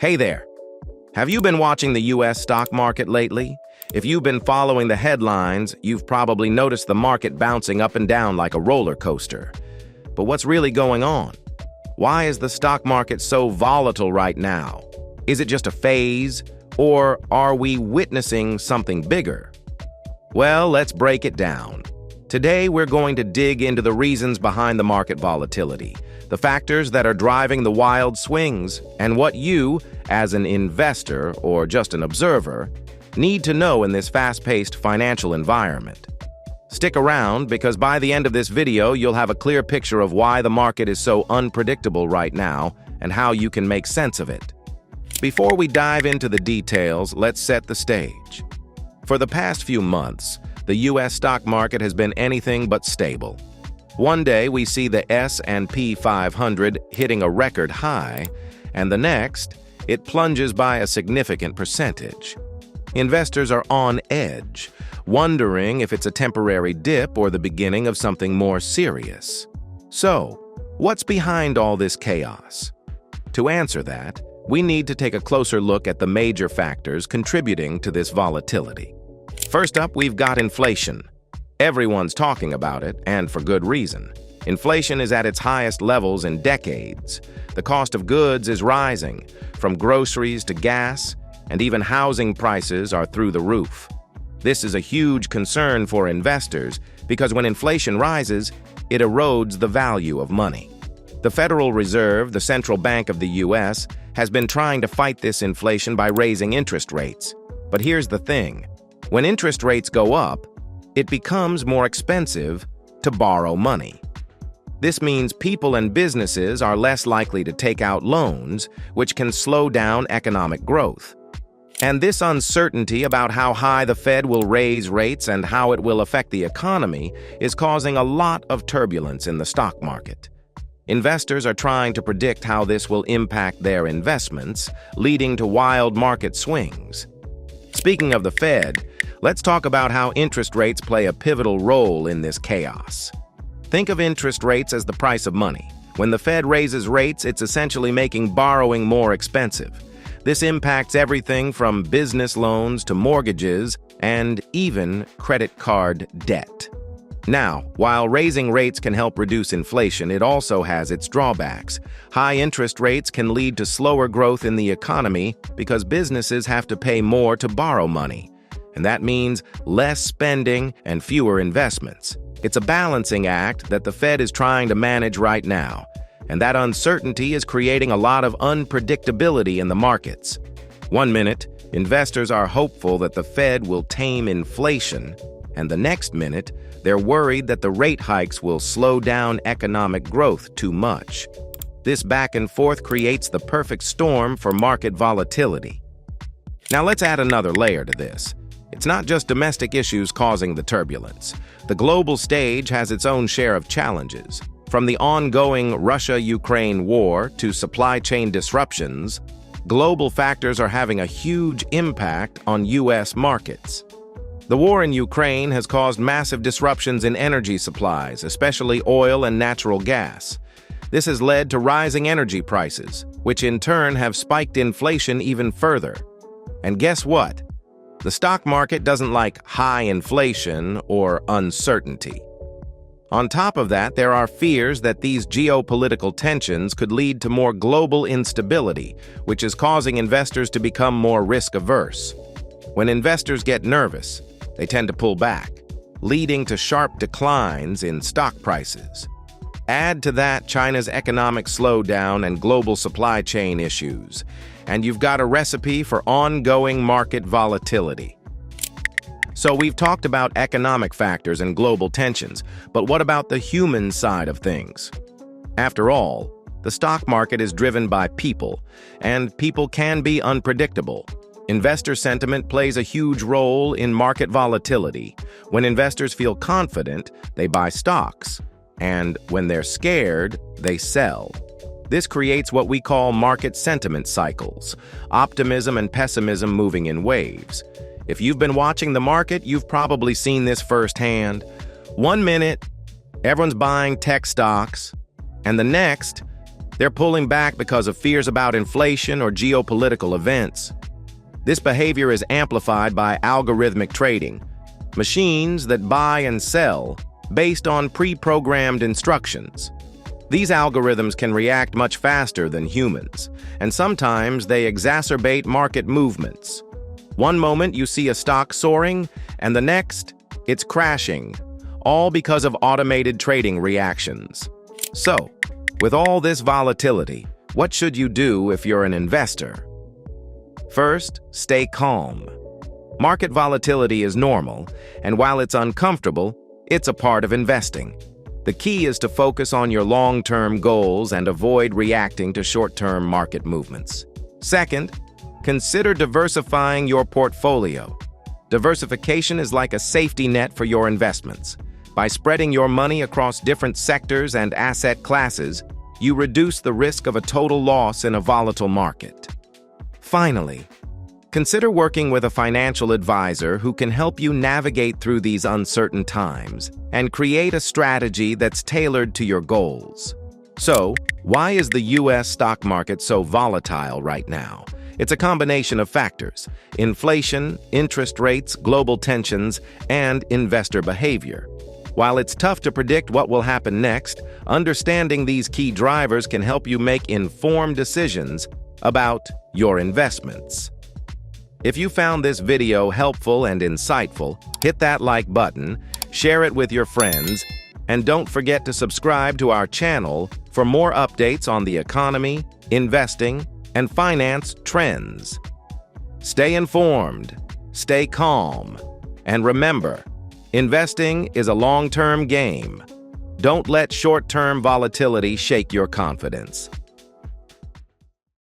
Hey there. Have you been watching the US stock market lately? If you've been following the headlines, you've probably noticed the market bouncing up and down like a roller coaster. But what's really going on? Why is the stock market so volatile right now? Is it just a phase, or are we witnessing something bigger? Well, let's break it down. Today, we're going to dig into the reasons behind the market volatility, the factors that are driving the wild swings, and what you, as an investor or just an observer, need to know in this fast-paced financial environment. Stick around, because by the end of this video, you'll have a clear picture of why the market is so unpredictable right now and how you can make sense of it. Before we dive into the details, let's set the stage. For the past few months, the US stock market has been anything but stable. One day, we see the S&P 500 hitting a record high, and the next, it plunges by a significant percentage. Investors are on edge, wondering if it's a temporary dip or the beginning of something more serious. So, what's behind all this chaos? To answer that, we need to take a closer look at the major factors contributing to this volatility. First up, we've got inflation. Everyone's talking about it, and for good reason. Inflation is at its highest levels in decades. The cost of goods is rising, from groceries to gas, and even housing prices are through the roof. This is a huge concern for investors because when inflation rises, it erodes the value of money. The Federal Reserve, the central bank of the US, has been trying to fight this inflation by raising interest rates. But here's the thing. When interest rates go up, it becomes more expensive to borrow money. This means people and businesses are less likely to take out loans, which can slow down economic growth. And this uncertainty about how high the Fed will raise rates and how it will affect the economy is causing a lot of turbulence in the stock market. Investors are trying to predict how this will impact their investments, leading to wild market swings. Speaking of the Fed, let's talk about how interest rates play a pivotal role in this chaos. Think of interest rates as the price of money. When the Fed raises rates, it's essentially making borrowing more expensive. This impacts everything from business loans to mortgages and even credit card debt. Now, while raising rates can help reduce inflation, it also has its drawbacks. High interest rates can lead to slower growth in the economy because businesses have to pay more to borrow money. And that means less spending and fewer investments. It's a balancing act that the Fed is trying to manage right now. And that uncertainty is creating a lot of unpredictability in the markets. One minute, investors are hopeful that the Fed will tame inflation, and the next minute, they're worried that the rate hikes will slow down economic growth too much. This back and forth creates the perfect storm for market volatility. Now let's add another layer to this. It's not just domestic issues causing the turbulence. The global stage has its own share of challenges. From the ongoing Russia-Ukraine war to supply chain disruptions, global factors are having a huge impact on US markets. The war in Ukraine has caused massive disruptions in energy supplies, especially oil and natural gas. This has led to rising energy prices, which in turn have spiked inflation even further. And guess what? The stock market doesn't like high inflation or uncertainty. On top of that, there are fears that these geopolitical tensions could lead to more global instability, which is causing investors to become more risk-averse. When investors get nervous, they tend to pull back, leading to sharp declines in stock prices. Add to that China's economic slowdown and global supply chain issues, and you've got a recipe for ongoing market volatility. So we've talked about economic factors and global tensions, but what about the human side of things? After all, the stock market is driven by people, and people can be unpredictable. Investor sentiment plays a huge role in market volatility. When investors feel confident, they buy stocks, and when they're scared, they sell. This creates what we call market sentiment cycles, optimism and pessimism moving in waves. If you've been watching the market, you've probably seen this firsthand. One minute, everyone's buying tech stocks, and the next, They're pulling back because of fears about inflation or geopolitical events. This behavior is amplified by algorithmic trading, machines that buy and sell based on pre-programmed instructions. These algorithms can react much faster than humans, and sometimes they exacerbate market movements. One moment you see a stock soaring, and the next, it's crashing, all because of automated trading reactions. So, with all this volatility, what should you do if you're an investor? First, stay calm. Market volatility is normal, and while it's uncomfortable, it's a part of investing. The key is to focus on your long-term goals and avoid reacting to short-term market movements. Second, consider diversifying your portfolio. Diversification is like a safety net for your investments. By spreading your money across different sectors and asset classes, you reduce the risk of a total loss in a volatile market. Finally, consider working with a financial advisor who can help you navigate through these uncertain times and create a strategy that's tailored to your goals. So, why is the U.S. stock market so volatile right now? It's a combination of factors: inflation, interest rates, global tensions, and investor behavior. While it's tough to predict what will happen next, understanding these key drivers can help you make informed decisions about your investments. If you found this video helpful and insightful, hit that like button, share it with your friends, and don't forget to subscribe to our channel for more updates on the economy, investing, and finance trends. Stay informed, stay calm, and remember, investing is a long-term game. Don't let short-term volatility shake your confidence.